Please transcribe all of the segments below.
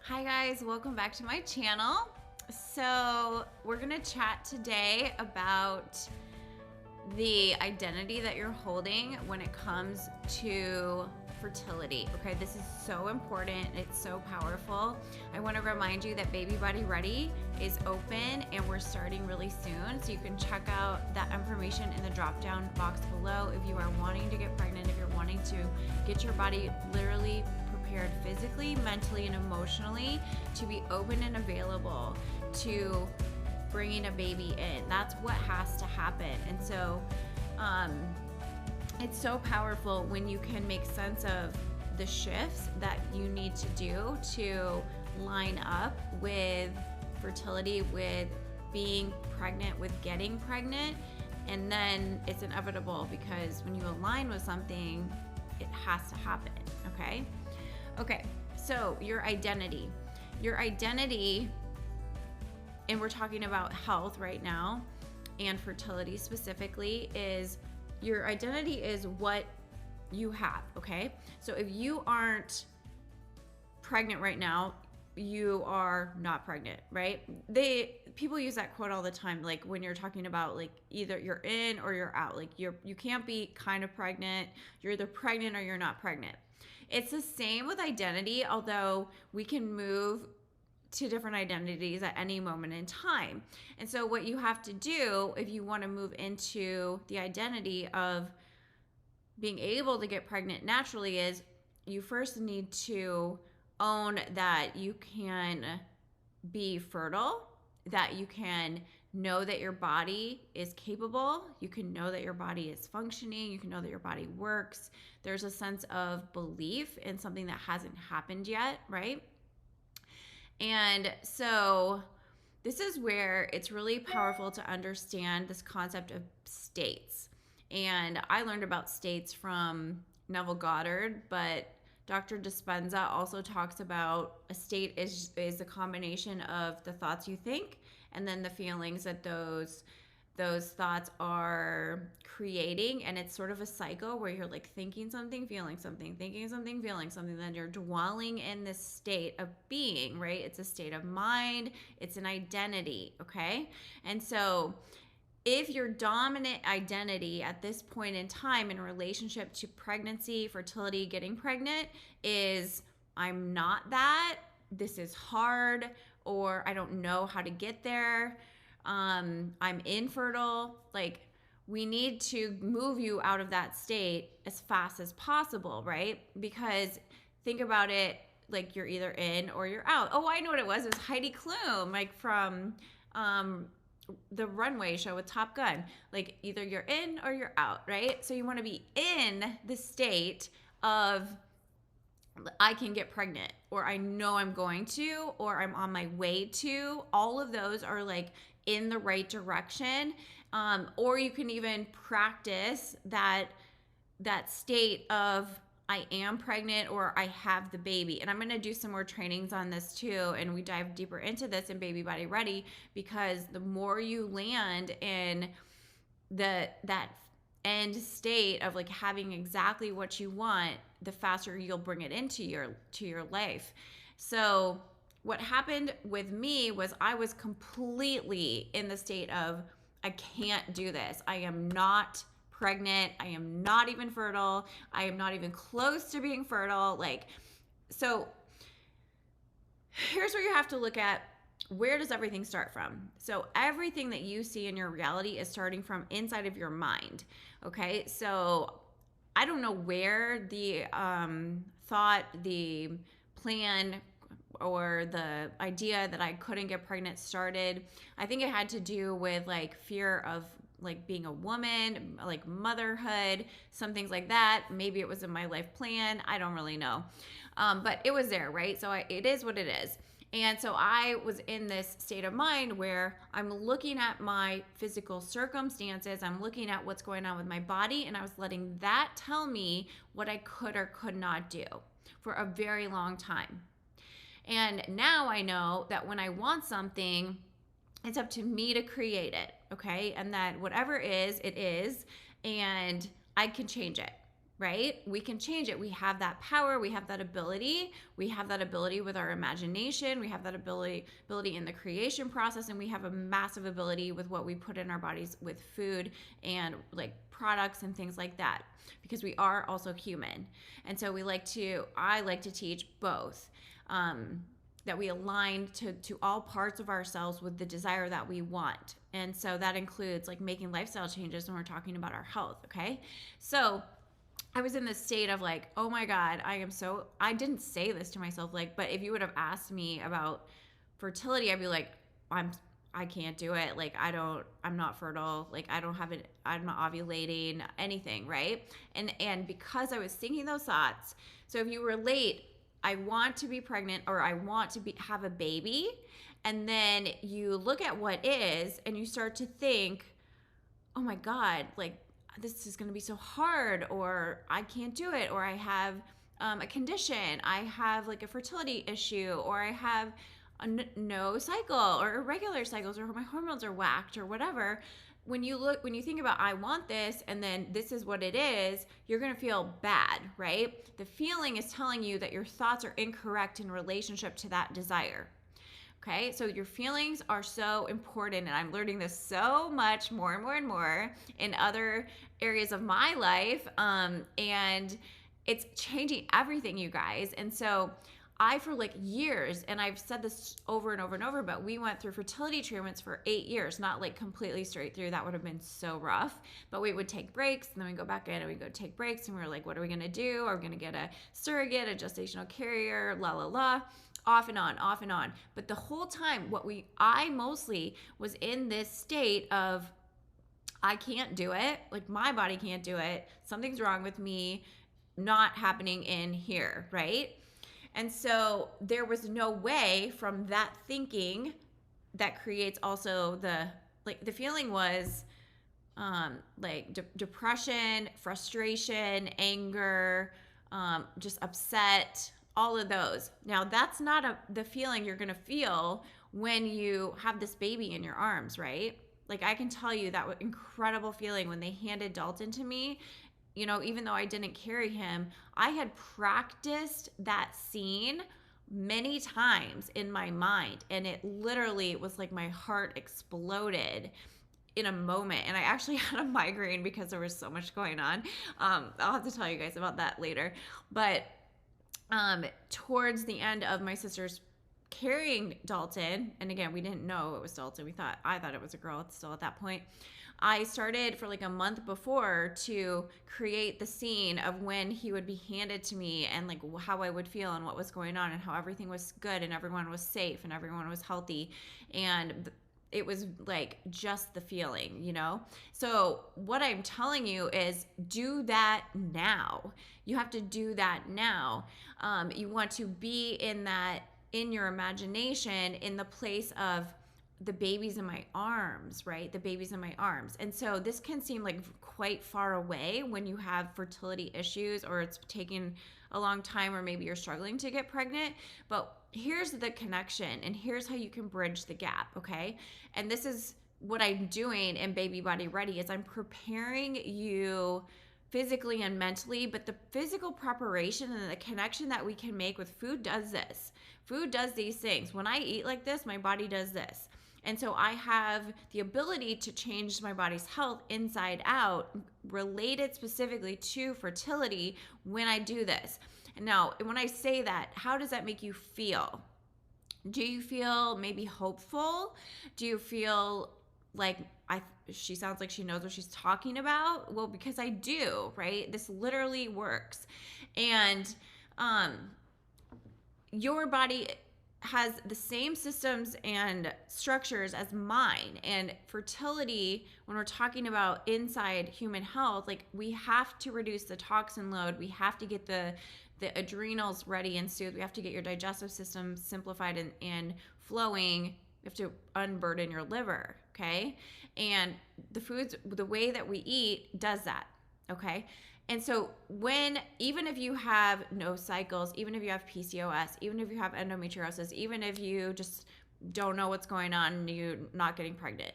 Hi guys, welcome back to my channel. So we're gonna chat today about the identity that you're holding when it comes to fertility. Okay, this is so important, it's so powerful. I want to remind you that Baby Body Ready is open and we're starting really soon, so you can check out that information in the drop down box below if you are wanting to get pregnant, if you're wanting to get your body literally prepared physically, mentally, and emotionally to be open and available to bringing a baby in. That's what has to happen. And so it's so powerful when you can make sense of the shifts that you need to do to line up with fertility, with being pregnant, with getting pregnant. And then it's inevitable because when you align with something, it has to happen. Okay, so your identity, and we're talking about health right now and fertility specifically, is your identity is what you have. Okay, so if you aren't pregnant right now, you are not pregnant, right? People use that quote all the time, like when you're talking about like either you're in or you're out, like you can't be kind of pregnant, you're either pregnant or you're not pregnant. It's the same with identity, although we can move to different identities at any moment in time. And so what you have to do if you want to move into the identity of being able to get pregnant naturally is you first need to own that you can be fertile, that you can know that your body is capable, you can know that your body is functioning, you can know that your body works. There's a sense of belief in something that hasn't happened yet, right? And so this is where it's really powerful to understand this concept of states. And I learned about states from Neville Goddard, but Dr. Dispenza also talks about a state is a combination of the thoughts you think and then the feelings that those thoughts are creating. And it's sort of a cycle where you're like thinking something, feeling something, thinking something, feeling something, then you're dwelling in this state of being, right? It's a state of mind, it's an identity, okay? And so if your dominant identity at this point in time in relationship to pregnancy, fertility, getting pregnant is I'm not that, this is hard, or I don't know how to get there, I'm infertile, like we need to move you out of that state as fast as possible, right? Because think about it, like you're either in or you're out. Oh, I know what it was. It was Heidi Klum, like from the runway show with Top Gun. Like either you're in or you're out, right? So you want to be in the state of I can get pregnant, or I know I'm going to, or I'm on my way to. All of those are like in the right direction. Or you can even practice that state of I am pregnant or I have the baby. And I'm going to do some more trainings on this too. And we dive deeper into this in Baby Body Ready, because the more you land in that end state of like having exactly what you want, the faster you'll bring it into your life. So what happened with me was I was completely in the state of I can't do this. I am not pregnant. I am not even fertile. I am not even close to being fertile. Like, so here's where you have to look at, where does everything start from? So everything that you see in your reality is starting from inside of your mind. Okay, so I don't know where the thought, the plan, or the idea that I couldn't get pregnant started. I think it had to do with like fear of like being a woman, like motherhood, some things like that. Maybe it was in my life plan. I don't really know. But it was there, right? So it is what it is. And so I was in this state of mind where I'm looking at my physical circumstances, I'm looking at what's going on with my body, and I was letting that tell me what I could or could not do for a very long time. And now I know that when I want something, it's up to me to create it, okay? And that whatever it is, and I can change it. right? We can change it. We have that power. We have that ability. We have that ability with our imagination. We have that ability in the creation process, and we have a massive ability with what we put in our bodies with food and like products and things like that, because we are also human. And so I like to teach both. That we align to all parts of ourselves with the desire that we want. And so that includes like making lifestyle changes when we're talking about our health, okay? So I was in this state of like, oh my God, I didn't say this to myself, like, but if you would have asked me about fertility, I'd be like, I can't do it. Like, I'm not fertile. Like, I'm not ovulating, anything, right? And because I was thinking those thoughts, so if you relate, I want to be pregnant, or I want to have a baby, and then you look at what is, and you start to think, oh my God, like, this is going to be so hard, or I can't do it, or I have a condition, I have like a fertility issue, or I have no cycle or irregular cycles, or my hormones are whacked, or whatever. When you think about I want this, and then this is what it is, you're going to feel bad, right? The feeling is telling you that your thoughts are incorrect in relationship to that desire. Okay, so your feelings are so important, and I'm learning this so much more and more and more in other areas of my life, and it's changing everything, you guys. And so for like years, and I've said this over and over and over, but we went through fertility treatments for 8 years, not like completely straight through. That would have been so rough. But we would take breaks, and then we'd go back in, and we'd go take breaks, and we were like, what are we going to do? Are we going to get a surrogate, a gestational carrier, la, la, la, off and on, off and on. But the whole time, I mostly was in this state of, I can't do it. Like, my body can't do it. Something's wrong with me, not happening in here, right? And so there was no way from that thinking that creates also the feeling was depression, frustration, anger, just upset, all of those. Now, that's not the feeling you're going to feel when you have this baby in your arms, right? Like, I can tell you that incredible feeling when they handed Dalton to me. You know, even though I didn't carry him, I had practiced that scene many times in my mind, and it literally was like my heart exploded in a moment. And I actually had a migraine because there was so much going on. I'll have to tell you guys about that later. But towards the end of my sister's carrying Dalton, and again, we didn't know it was Dalton. I thought it was a girl still at that point. I started for like a month before to create the scene of when he would be handed to me, and like how I would feel and what was going on, and how everything was good and everyone was safe and everyone was healthy. And it was like just the feeling, you know? So what I'm telling you is do that now. You have to do that now. You want to be in your imagination, in the place of the baby's in my arms, right? The baby's in my arms. And so this can seem like quite far away when you have fertility issues, or it's taking a long time, or maybe you're struggling to get pregnant. But here's the connection, and here's how you can bridge the gap, okay? And this is what I'm doing in Baby Body Ready, is I'm preparing you physically and mentally, but the physical preparation and the connection that we can make with food does this. Food does these things. When I eat like this, my body does this. And so I have the ability to change my body's health inside out, related specifically to fertility, when I do this. And now, when I say that, how does that make you feel? Do you feel maybe hopeful? Do you feel like she sounds like she knows what she's talking about? Well, because I do, right? This literally works. And your body has the same systems and structures as mine. And fertility, when we're talking about inside human health, like, we have to reduce the toxin load. We have to get the adrenals ready and soothed. We have to get your digestive system simplified and flowing. You have to unburden your liver, okay? And the way that we eat does that, okay? And so even if you have no cycles, even if you have PCOS, even if you have endometriosis, even if you just don't know what's going on and you're not getting pregnant,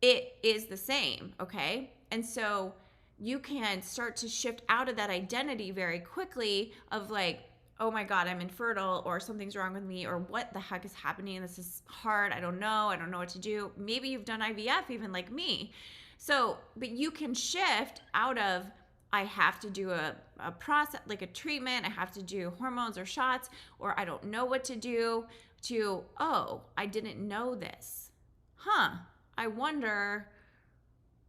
it is the same, okay? And so you can start to shift out of that identity very quickly of like, oh my God, I'm infertile, or something's wrong with me, or what the heck is happening? This is hard. I don't know what to do. Maybe you've done IVF even like me. So, but you can shift out of, I have to do a process, like a treatment, I have to do hormones or shots, or I don't know what to do, to, oh, I didn't know this. I wonder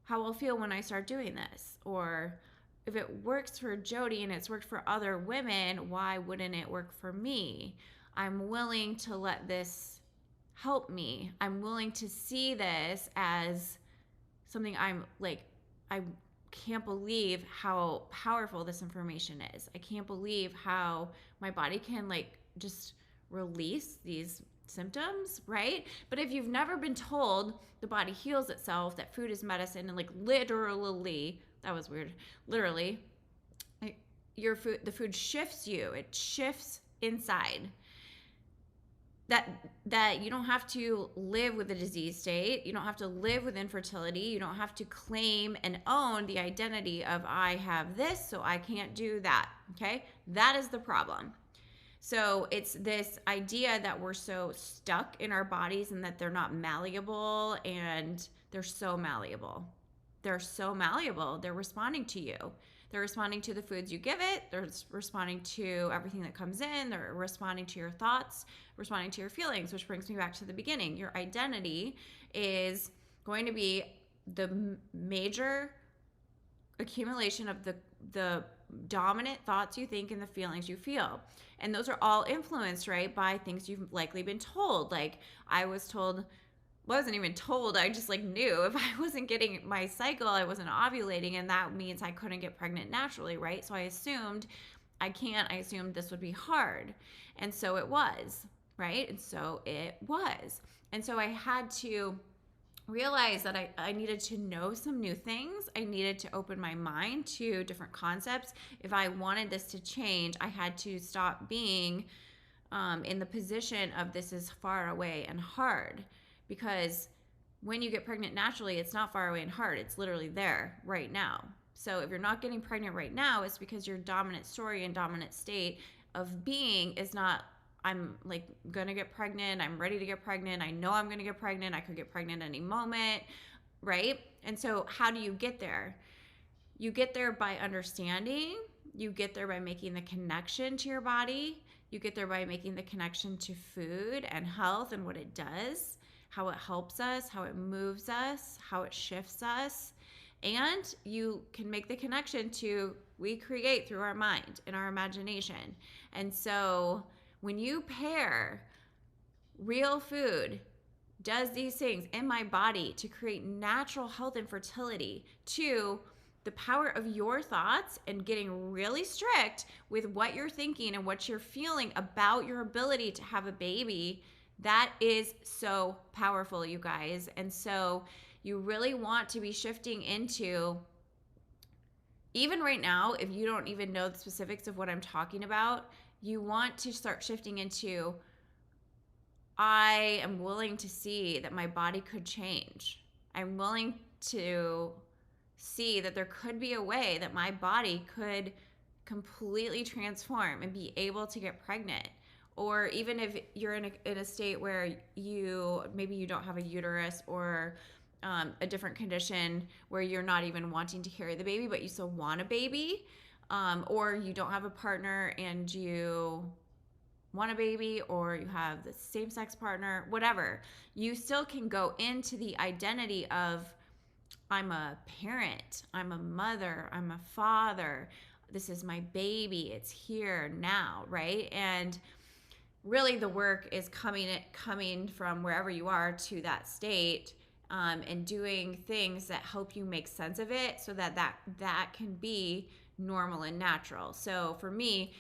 how I'll feel when I start doing this. Or if it works for Jody and it's worked for other women, why wouldn't it work for me? I'm willing to let this help me. I'm willing to see this as something I can't believe how powerful this information is. I can't believe how my body can like just release these symptoms, right? But if you've never been told the body heals itself, that food is medicine, and like literally, that was weird, literally, the food shifts you, it shifts inside. That you don't have to live with a disease state. You don't have to live with infertility. You don't have to claim and own the identity of, I have this, so I can't do that. Okay? That is the problem. So it's this idea that we're so stuck in our bodies and that they're not malleable, and they're so malleable. They're so malleable. They're responding to you. They're responding to the foods you give it. They're responding to everything that comes in. They're responding to your thoughts, responding to your feelings, which brings me back to the beginning. Your identity is going to be the major accumulation of the dominant thoughts you think and the feelings you feel. And those are all influenced, right, by things you've likely been told. Like I was told, wasn't even told, I just like knew if I wasn't getting my cycle, I wasn't ovulating, and that means I couldn't get pregnant naturally, right? So I assumed I assumed this would be hard. And so it was, right? And so it was. And so I had to realize that I needed to know some new things. I needed to open my mind to different concepts. If I wanted this to change, I had to stop being in the position of this is far away and hard. Because when you get pregnant naturally, it's not far away and hard. It's literally there right now. So if you're not getting pregnant right now, it's because your dominant story and dominant state of being is not, I'm like going to get pregnant. I'm ready to get pregnant. I know I'm going to get pregnant. I could get pregnant any moment, right? And so how do you get there? You get there by understanding. You get there by making the connection to your body. You get there by making the connection to food and health and what it does, how it helps us, how it moves us, how it shifts us. And you can make the connection to, we create through our mind and our imagination. And so when you pair real food does these things in my body to create natural health and fertility, to the power of your thoughts and getting really strict with what you're thinking and what you're feeling about your ability to have a baby, that is so powerful, you guys. And so you really want to be shifting into, even right now, if you don't even know the specifics of what I'm talking about, you want to start shifting into, I am willing to see that my body could change. I'm willing to see that there could be a way that my body could completely transform and be able to get pregnant. Or even if you're in a state where maybe you don't have a uterus, or a different condition where you're not even wanting to carry the baby, but you still want a baby, or you don't have a partner and you want a baby, or you have the same-sex partner, whatever, you still can go into the identity of, I'm a parent, I'm a mother, I'm a father, this is my baby, it's here now, right? And really the work is coming from wherever you are to that state, and doing things that help you make sense of it, so that can be normal and natural. So for me,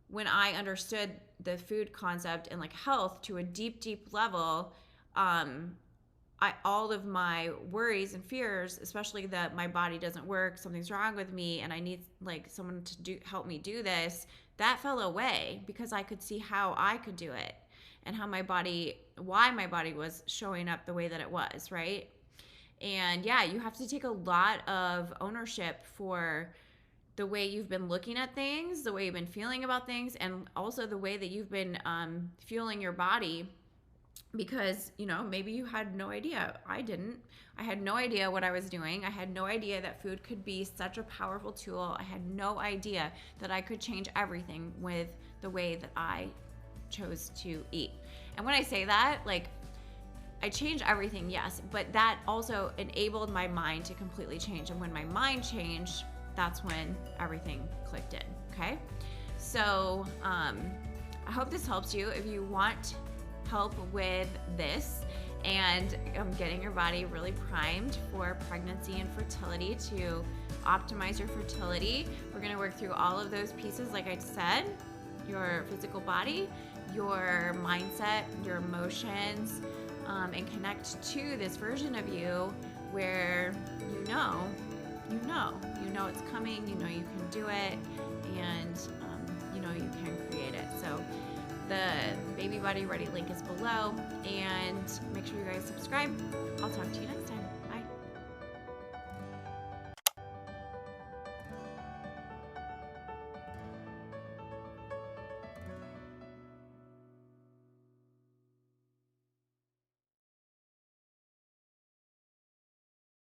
when I understood the food concept and like health to a deep level, all of my worries and fears, especially that my body doesn't work, something's wrong with me, and I need like someone to help me do this, that fell away because I could see how I could do it and why my body was showing up the way that it was, right? And yeah, you have to take a lot of ownership for the way you've been looking at things, the way you've been feeling about things, and also the way that you've been fueling your body. Because, you know, maybe you had no idea. I didn't. I had no idea what I was doing. I had no idea that food could be such a powerful tool. I had no idea that I could change everything with the way that I chose to eat. And when I say that, like, I changed everything, yes, but that also enabled my mind to completely change. And when my mind changed, that's when everything clicked in, okay? So I hope this helps you. If you want help with this and getting your body really primed for pregnancy and fertility to optimize your fertility, we're going to work through all of those pieces, like I said, your physical body, your mindset, your emotions, and connect to this version of you where you know it's coming, you know you can do it, and you know you can create it. So the Baby Body Ready link is below, and make sure you guys subscribe. I'll talk to you next time.